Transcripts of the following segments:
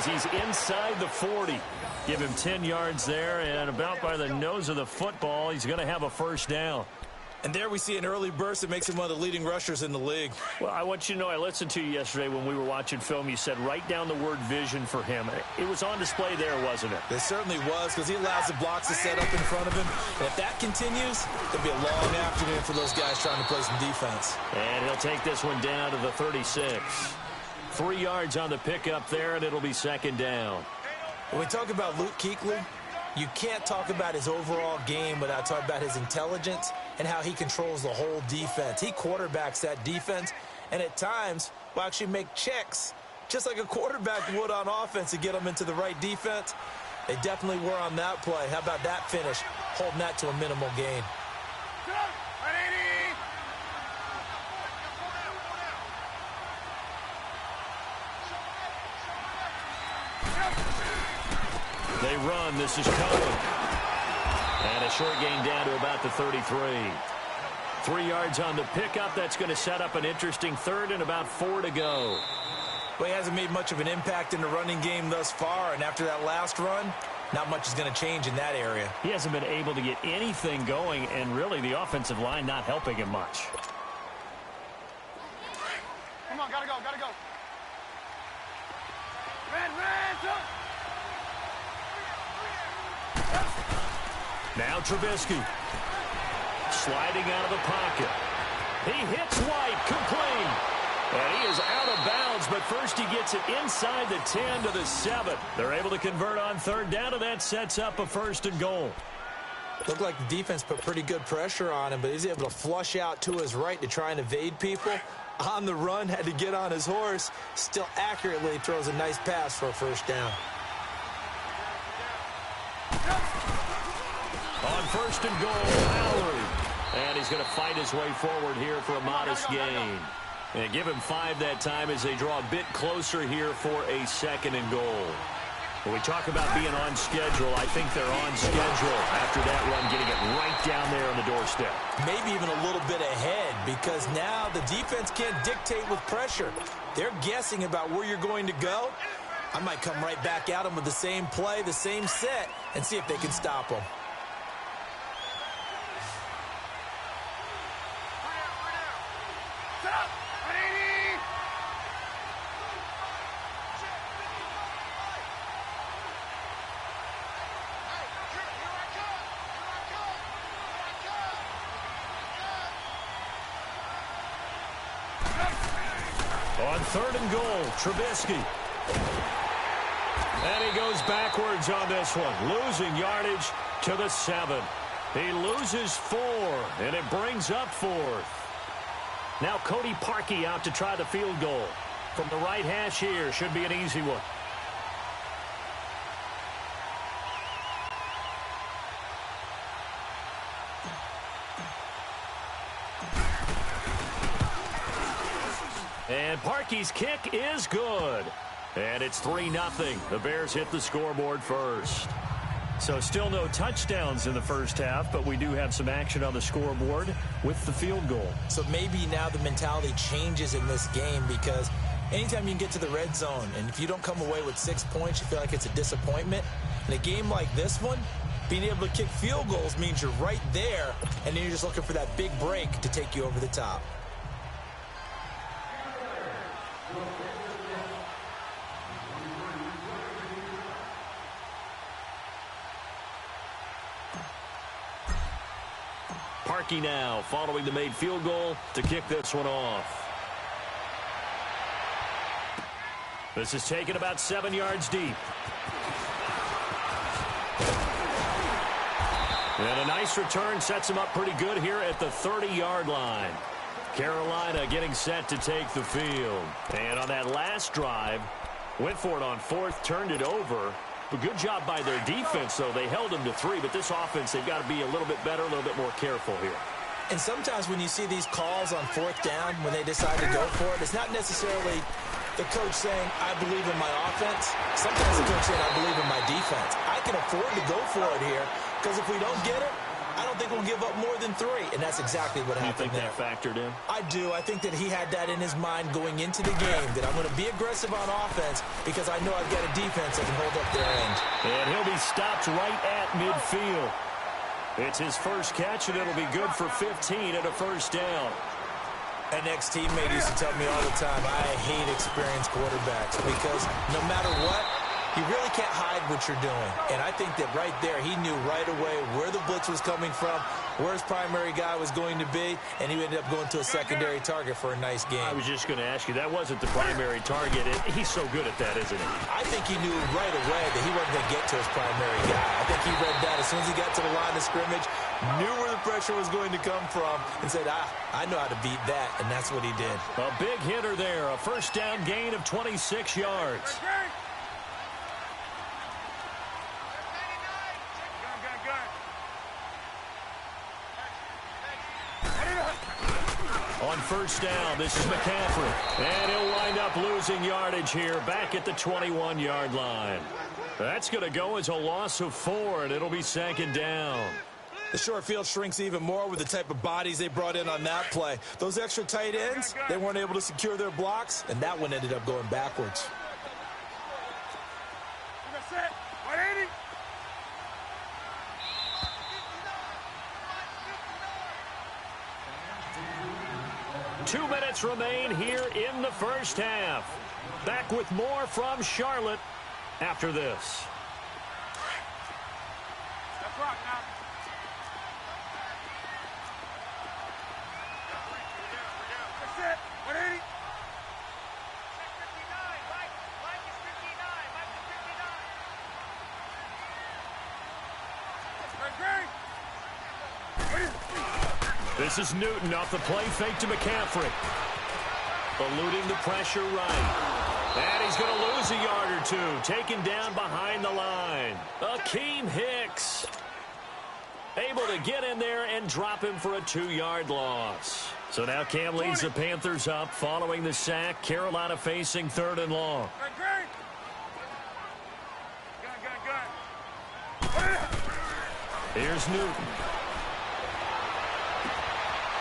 as he's inside the 40. Give him 10 yards there, and about by the nose of the football, he's going to have a first down. And there we see an early burst that makes him one of the leading rushers in the league. Well, I want you to know, I listened to you yesterday when we were watching film. You said write down the word vision for him. It was on display there, wasn't it? It certainly was, because he allows the blocks to set up in front of him. And if that continues, it'll be a long afternoon for those guys trying to play some defense. And he'll take this one down to the 36. 3 yards on the pickup there, and it'll be second down. When we talk about Luke Kuechly, you can't talk about his overall game without talking about his intelligence and how he controls the whole defense. He quarterbacks that defense, and at times will actually make checks, just like a quarterback would on offense to get them into the right defense. They definitely were on that play. How about that finish, holding that to a minimal gain? They run. This is Cohen. And a short gain down to about the 33. 3 yards on the pickup. That's going to set up an interesting third and about 4 to go. Well, he hasn't made much of an impact in the running game thus far, and after that last run, not much is going to change in that area. He hasn't been able to get anything going, and really the offensive line not helping him much. Come on, gotta go. Red, Now Trubisky. Sliding out of the pocket. He hits White, complete. And he is out of bounds, but first he gets it inside the 10 to the 7. They're able to convert on third down, and that sets up a first and goal. Looked like the defense put pretty good pressure on him, but he's able to flush out to his right to try and evade people. On the run, had to get on his horse. Still accurately throws a nice pass for a first down. On first and goal, Lowry. And he's going to fight his way forward here for a modest gain. And give him 5 that time as they draw a bit closer here for a second and goal. When we talk about being on schedule, I think they're on schedule after that run, getting it right down there on the doorstep. Maybe even a little bit ahead, because now the defense can't dictate with pressure. They're guessing about where you're going to go. I might come right back at them with the same play, the same set, and see if they can stop them. On third and goal, Trubisky. And he goes backwards on this one, losing yardage to the 7. He loses 4, and it brings up 4th. Now Cody Parkey out to try the field goal. From the right hash here, should be an easy one. And Parkey's kick is good. And it's 3-0. The Bears hit the scoreboard first. So still no touchdowns in the first half, but we do have some action on the scoreboard with the field goal. So maybe now the mentality changes in this game, because anytime you can get to the red zone, and if you don't come away with 6 points, you feel like it's a disappointment. In a game like this one, being able to kick field goals means you're right there, and then you're just looking for that big break to take you over the top. Parkey now following the made field goal to kick this one off. This is taken about 7 yards deep. And a nice return sets him up pretty good here at the 30-yard line. Carolina getting set to take the field. And on that last drive, went for it on 4th, turned it over. But good job by their defense, though. They held them to 3, but this offense, they've got to be a little bit better, a little bit more careful here. And sometimes when you see these calls on 4th down, when they decide to go for it, it's not necessarily the coach saying, I believe in my offense. Sometimes the coach saying, I believe in my defense. I can afford to go for it here, because if we don't get it, I don't think we'll give up more than 3, and that's exactly what happened there. You think that factored in? I do. I think that he had that in his mind going into the game, that I'm going to be aggressive on offense because I know I've got a defense that can hold up their end. And he'll be stopped right at midfield. It's his first catch, and it'll be good for 15 and a first down. An ex-teammate used to tell me all the time, I hate experienced quarterbacks because no matter what, you really can't hide what you're doing. And I think that right there, he knew right away where the blitz was coming from, where his primary guy was going to be, and he ended up going to a secondary target for a nice game. I was just going to ask you, that wasn't the primary target. He's so good at that, isn't he? I think he knew right away that he wasn't going to get to his primary guy. I think he read that as soon as he got to the line of scrimmage, knew where the pressure was going to come from, and said, I know how to beat that, and that's what he did. A big hitter there, a first down gain of 26 yards. On first down, this is McCaffrey. And he'll wind up losing yardage here back at the 21-yard line. That's going to go as a loss of 4, and it'll be second down. The short field shrinks even more with the type of bodies they brought in on that play. Those extra tight ends, they weren't able to secure their blocks, and that one ended up going backwards. 2 minutes remain here in the first half. Back with more from Charlotte after this. That's right now. That's it. 180. This is Newton off the play fake to McCaffrey. Eluding the pressure right. And he's going to lose a yard or 2. Taken down behind the line. Akeem Hicks. Able to get in there and drop him for a 2-yard loss. So now Cam leads the Panthers up following the sack. Carolina facing 3rd and long. Here's Newton.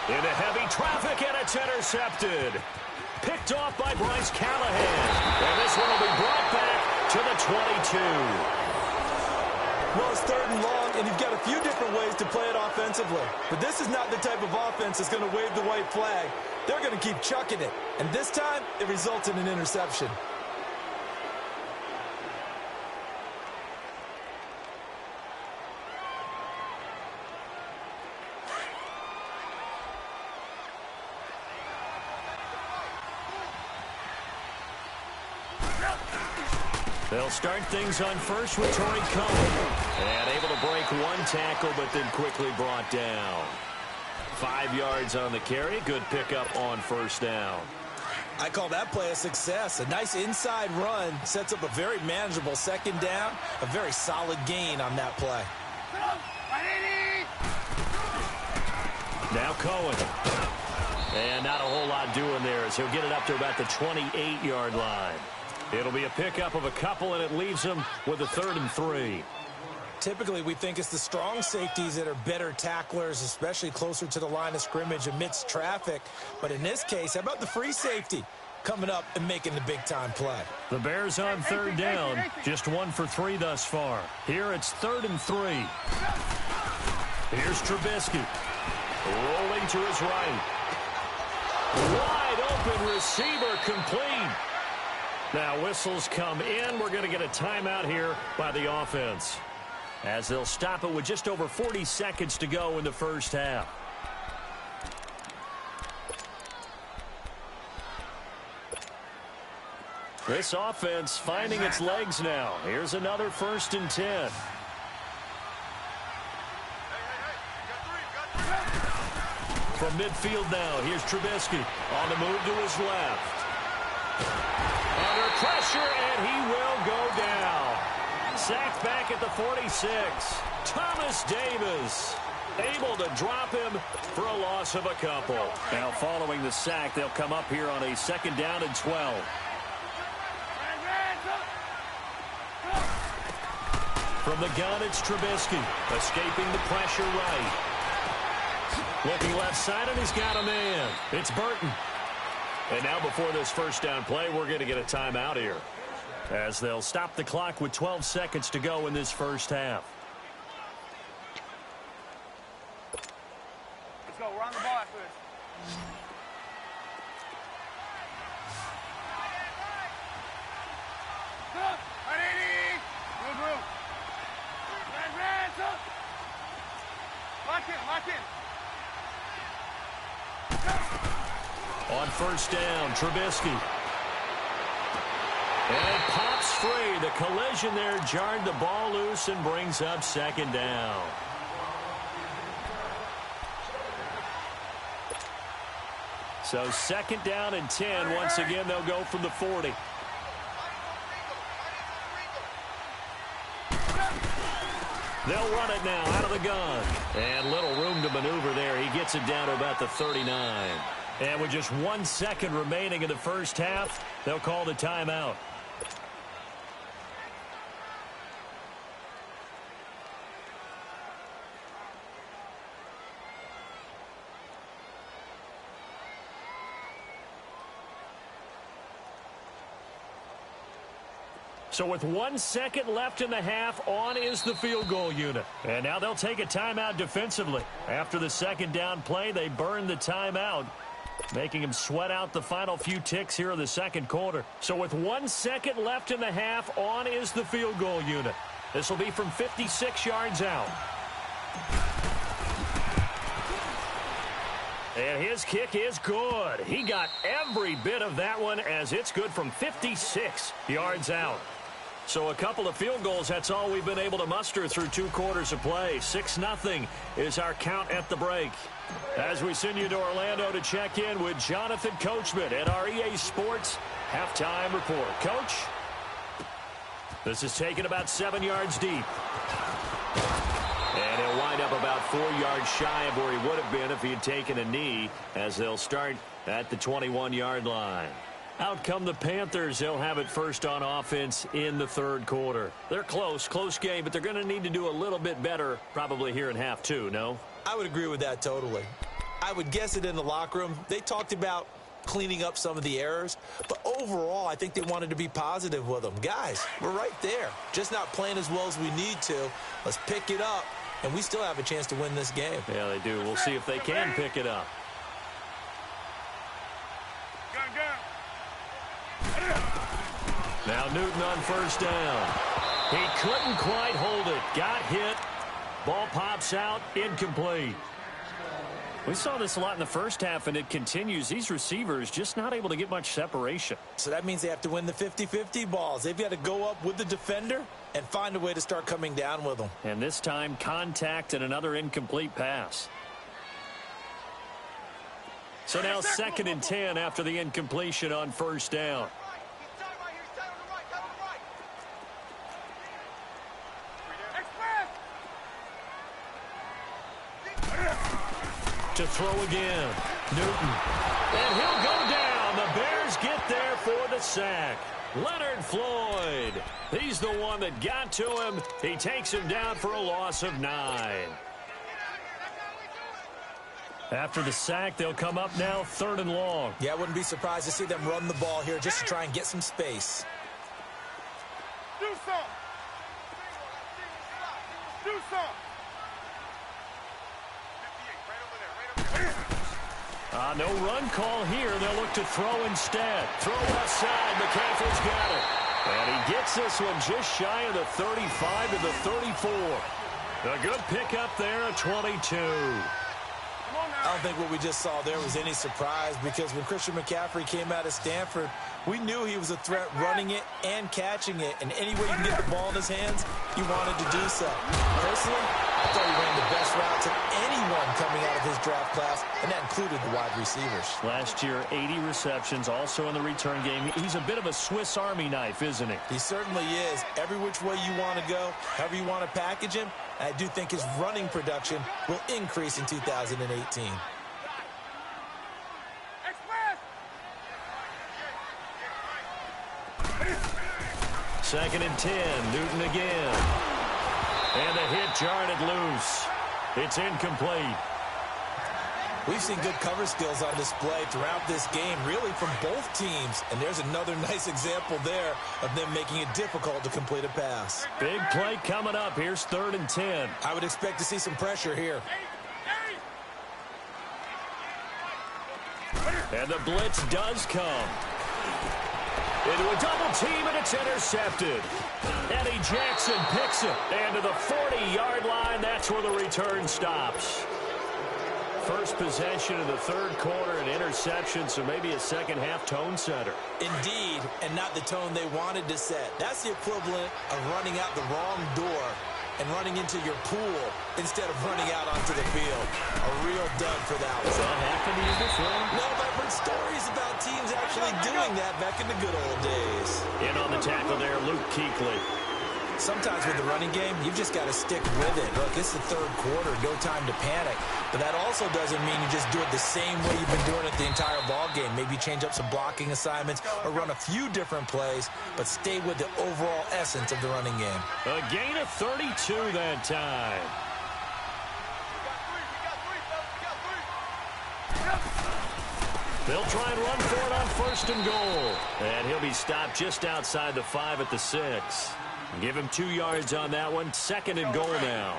Into heavy traffic, and it's intercepted. Picked off by Bryce Callahan. And this one will be brought back to the 22. Well, it's 3rd and long, and you've got a few different ways to play it offensively. But this is not the type of offense that's going to wave the white flag. They're going to keep chucking it. And this time, it results in an interception. They'll start things on first with Torrey Cohen. And able to break 1 tackle, but then quickly brought down. 5 yards on the carry. Good pickup on first down. I call that play a success. A nice inside run sets up a very manageable 2nd down. A very solid gain on that play. Now Cohen. And not a whole lot doing there as he'll get it up to about the 28-yard line. It'll be a pickup of a couple, and it leaves him with a 3rd and 3. Typically, we think it's the strong safeties that are better tacklers, especially closer to the line of scrimmage amidst traffic. But in this case, how about the free safety coming up and making the big-time play? The Bears on 3rd down, just 1 for 3 thus far. Here it's 3rd and 3. Here's Trubisky. Rolling to his right. Wide open receiver complete. Now whistles come in. We're going to get a timeout here by the offense, as they'll stop it with just over 40 seconds to go in the first half. This offense finding its legs now. Here's another 1st and 10. From midfield now, here's Trubisky on the move to his left. Under pressure, and he will go down. Sacked back at the 46. Thomas Davis able to drop him for a loss of a couple. Now following the sack, they'll come up here on a 2nd down and 12. From the gun, it's Trubisky. Escaping the pressure right. Looking left side, and he's got a man. It's Burton. And now before this first down play, we're going to get a timeout here, as they'll stop the clock with 12 seconds to go in this first half. Let's go. We're on the ball after this. Lock in. On first down, Trubisky. And it pops free. The collision there jarred the ball loose and brings up second down. So second down and 10. Once again, they'll go from the 40. They'll run it now out of the gun. And little room to maneuver there. He gets it down to about the 39. And with just 1 second remaining in the first half, they'll call the timeout. So with 1 second left in the half, on is the field goal unit. And now they'll take a timeout defensively. After the second down play, they burn the timeout, making them sweat out the final few ticks here in the second quarter. So with 1 second left in the half, on is the field goal unit. This will be from 56 yards out. And his kick is good. He got every bit of that one, as it's good from 56 yards out. So a couple of field goals, that's all we've been able to muster through 2 quarters of play. 6-0 is our count at the break. As we send you to Orlando to check in with Jonathan Coachman at our EA Sports Halftime Report. Coach, this is taken about 7 yards deep. And he'll wind up about 4 yards shy of where he would have been if he had taken a knee, as they'll start at the 21-yard line. Out come the Panthers. They'll have it first on offense in the third quarter. They're close game, but they're going to need to do a little bit better probably here in half 2, no? I would agree with that totally. I would guess it in the locker room. They talked about cleaning up some of the errors, but overall, I think they wanted to be positive with them. Guys, we're right there. Just not playing as well as we need to. Let's pick it up, and we still have a chance to win this game. Yeah, they do. We'll see if they can pick it up. Now Newton on first down. He couldn't quite hold it. Got hit. Ball pops out. Incomplete. We saw this a lot in the first half, and it continues. These receivers just not able to get much separation. So that means they have to win the 50-50 balls. They've got to go up with the defender and find a way to start coming down with them. And this time, contact and another incomplete pass. So now 2nd and 10 after the incompletion on first down. To throw again. Newton. And he'll go down. The Bears get there for the sack. Leonard Floyd. He's the one that got to him. He takes him down for a loss of 9. After the sack, they'll come up now 3rd and long. Yeah, I wouldn't be surprised to see them run the ball here just to try and get some space. Do something. Do something. No run call here. They'll look to throw instead. Throw left side. McCaffrey's got it. And he gets this one just shy of the 35 to the 34. A good pickup there at 22. I don't think what we just saw there was any surprise, because when Christian McCaffrey came out of Stanford, we knew he was a threat running it and catching it. And any way you can get the ball in his hands, he wanted to do so. Personally, I thought he ran the best routes of anyone coming out of his draft class, and that included the wide receivers. Last year, 80 receptions, also in the return game. He's a bit of a Swiss Army knife, isn't he? He certainly is. Every which way you want to go, however you want to package him, I do think his running production will increase in 2018. Second and 10. Newton again. And the hit jarred it loose. It's incomplete. We've seen good cover skills on display throughout this game, really from both teams. And there's another nice example there of them making it difficult to complete a pass. Big play coming up. Here's 3rd and 10. I would expect to see some pressure here. And the blitz does come. Into a double team, and it's intercepted. Eddie Jackson picks it. And to the 40-yard line, that's where the return stops. First possession of the 3rd quarter, an interception, so maybe a second-half tone setter. Indeed, and not the tone they wanted to set. That's the equivalent of running out the wrong door and running into your pool instead of running out onto the field. A real dud for that one. Has that happened to you before? No, but I've heard stories about teams actually doing that back in the good old days. In on the tackle there, Luke Kuechly. Sometimes with the running game, you've just got to stick with it. Look, it's the 3rd quarter, no time to panic. But that also doesn't mean you just do it the same way you've been doing it the entire ball game. Maybe change up some blocking assignments or run a few different plays, but stay with the overall essence of the running game. A gain of 32 that time. They'll try and run for it on 1st and goal. And he'll be stopped just outside the 5 at the 6. Give him 2 yards on that one. 2nd and goal now.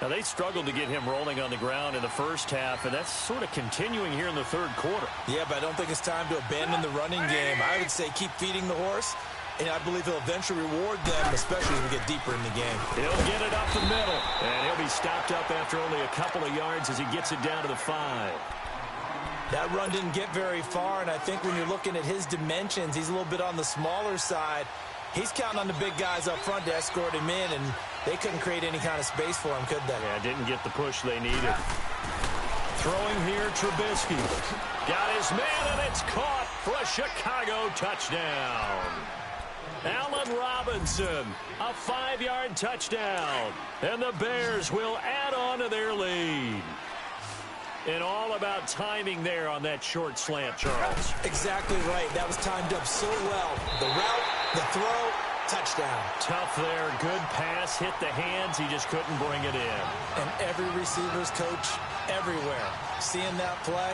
Now, they struggled to get him rolling on the ground in the first half, and that's sort of continuing here in the 3rd quarter. Yeah, but I don't think it's time to abandon the running game. I would say keep feeding the horse, and I believe he'll eventually reward them, especially as we get deeper in the game. He'll get it up the middle, and he'll be stopped up after only a couple of yards as he gets it down to the 5. That run didn't get very far, and I think when you're looking at his dimensions, he's a little bit on the smaller side. He's counting on the big guys up front to escort him in, and they couldn't create any kind of space for him, could they? Yeah, didn't get the push they needed. Throwing here, Trubisky. Got his man, and it's caught for a Chicago touchdown. Allen Robinson, a 5-yard touchdown. And the Bears will add on to their lead. And all about timing there on that short slant, Charles. Exactly right. That was timed up so well. The route, the throw, touchdown. Tough there. Good pass. Hit the hands. He just couldn't bring it in. And every receiver's coach everywhere. Seeing that play,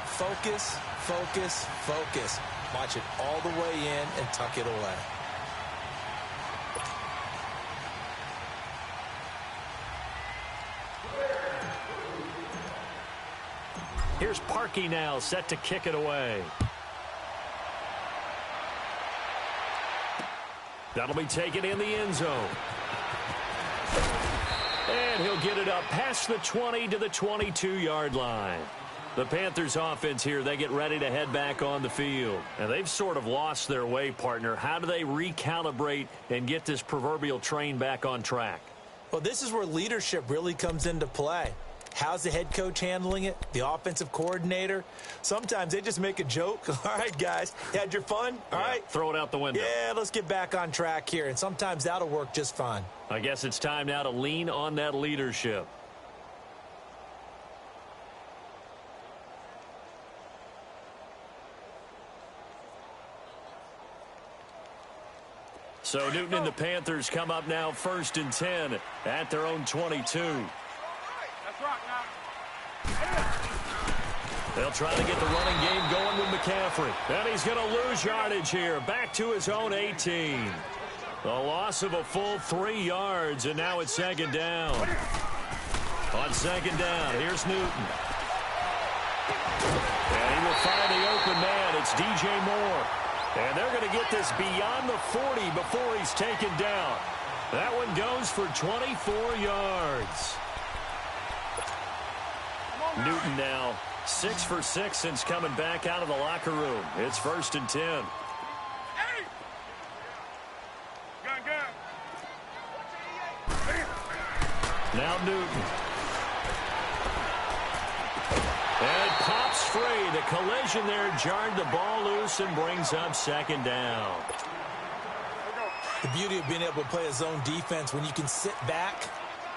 focus, focus, focus. Watch it all the way in and tuck it away. Here's Parkey now, set to kick it away. That'll be taken in the end zone. And he'll get it up past the 20 to the 22-yard line. The Panthers offense here, they get ready to head back on the field. And they've sort of lost their way, partner. How do they recalibrate and get this proverbial train back on track? Well, this is where leadership really comes into play. How's the head coach handling it? The offensive coordinator? Sometimes they just make a joke. All right, guys, you had your fun? All right. Throw it out the window. Yeah, let's get back on track here. And sometimes that'll work just fine. I guess it's time now to lean on that leadership. So Newton and the Panthers come up now 1st and 10 at their own 22. They'll try to get the running game going with McCaffrey. And he's going to lose yardage here. Back to his own 18. A loss of a full 3 yards, and now it's 2nd down. On 2nd down, here's Newton. And he will find the open man. It's DJ Moore. And they're going to get this beyond the 40 before he's taken down. That one goes for 24 yards. Newton now 6 for 6 since coming back out of the locker room. It's 1st and 10. Now Newton. And it pops free. The collision there jarred the ball loose and brings up 2nd down. The beauty of being able to play a zone defense when you can sit back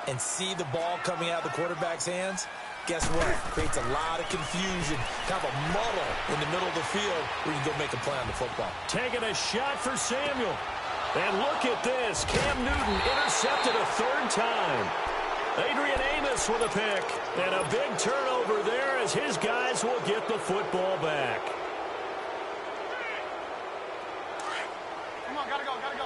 and see the ball coming out of the quarterback's hands. Guess what? Creates a lot of confusion, kind of a muddle in the middle of the field where you can go make a play on the football. Taking a shot for Samuel. And look at this. Cam Newton intercepted a third time. Adrian Amos with a pick. And a big turnover there as his guys will get the football back. Come on, gotta go, gotta go.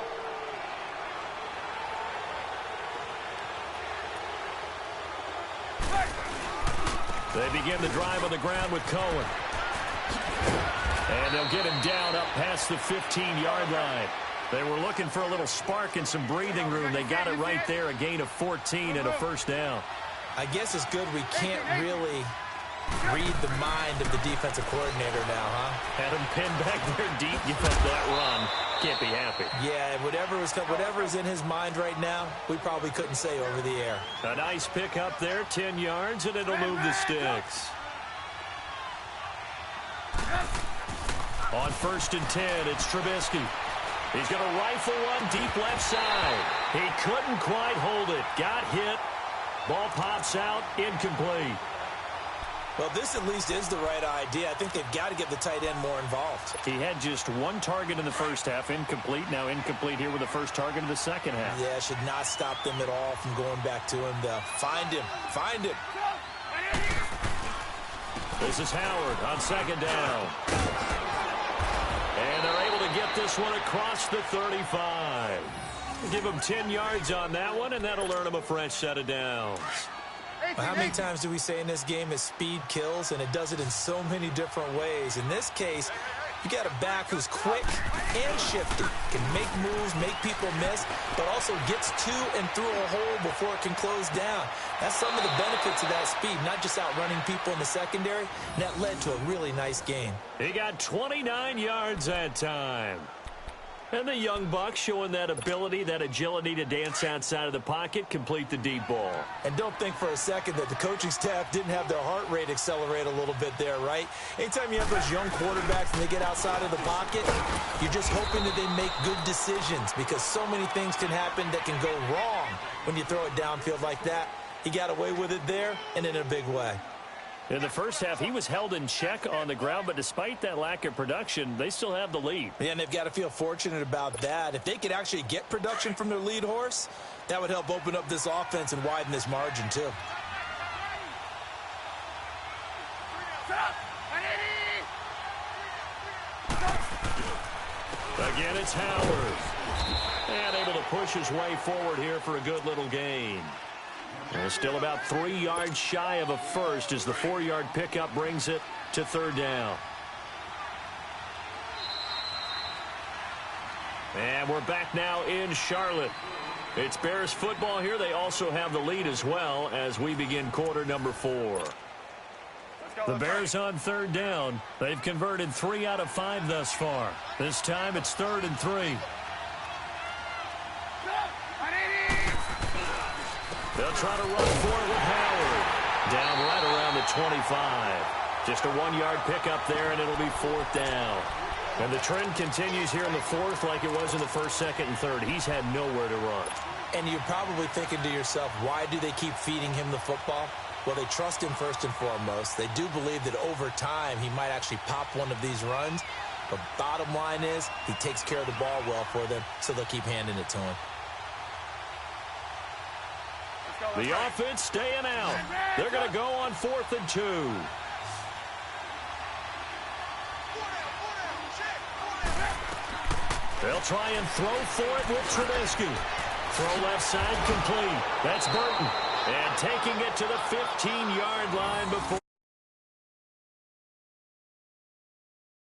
They begin the drive on the ground with Cohen. And they'll get him down up past the 15-yard line. They were looking for a little spark and some breathing room. They got it right there, a gain of 14 and a first down. I guess it's good we can't really read the mind of the defensive coordinator now, huh? Had him pinned back there deep, give up that run. Can't be happy. Yeah, whatever is in his mind right now, we probably couldn't say over the air. A nice pick up there, 10 yards, and it'll move the sticks. On 1st and 10, it's Trubisky. He's going to rifle one deep left side. He couldn't quite hold it. Got hit. Ball pops out, incomplete. Well, this at least is the right idea. I think they've got to get the tight end more involved. He had just one target in the first half, incomplete. Now incomplete here with the first target of the second half. Yeah, should not stop them at all from going back to him, though. Find him. Find him. This is Howard on 2nd down. And they're able to get this one across the 35. Give him 10 yards on that one, and that'll earn him a fresh set of downs. Well, how many times do we say in this game that speed kills, and it does it in so many different ways? In this case, you got a back who's quick and shifty, can make moves, make people miss, but also gets to and through a hole before it can close down. That's some of the benefits of that speed, not just outrunning people in the secondary, and that led to a really nice game. He got 29 yards that time. And the young buck showing that ability, that agility to dance outside of the pocket, complete the deep ball. And don't think for a second that the coaching staff didn't have their heart rate accelerate a little bit there, right? Anytime you have those young quarterbacks and they get outside of the pocket, you're just hoping that they make good decisions because so many things can happen that can go wrong when you throw it downfield like that. He got away with it there and in a big way. In the first half, he was held in check on the ground, but despite that lack of production, they still have the lead. Yeah, and they've got to feel fortunate about that. If they could actually get production from their lead horse, that would help open up this offense and widen this margin, too. Again, it's Howard. And able to push his way forward here for a good little gain. And still about 3 yards shy of a first as the 4-yard pickup brings it to 3rd down. And we're back now in Charlotte. It's Bears football here. They also have the lead as well as we begin quarter number 4. The Bears on 3rd down. They've converted 3 out of 5 thus far. This time it's 3rd and 3. They'll try to run for it with Howard. Down right around the 25. Just a 1-yard pickup there, and it'll be 4th down. And the trend continues here in the 4th like it was in the 1st, 2nd, and 3rd. He's had nowhere to run. And you're probably thinking to yourself, why do they keep feeding him the football? Well, they trust him first and foremost. They do believe that over time he might actually pop one of these runs. But bottom line is he takes care of the ball well for them, so they'll keep handing it to him. The offense staying out. They're going to go on 4th and 2. They'll try and throw for it with Trubisky. Throw left side complete. That's Burton. And taking it to the 15-yard line before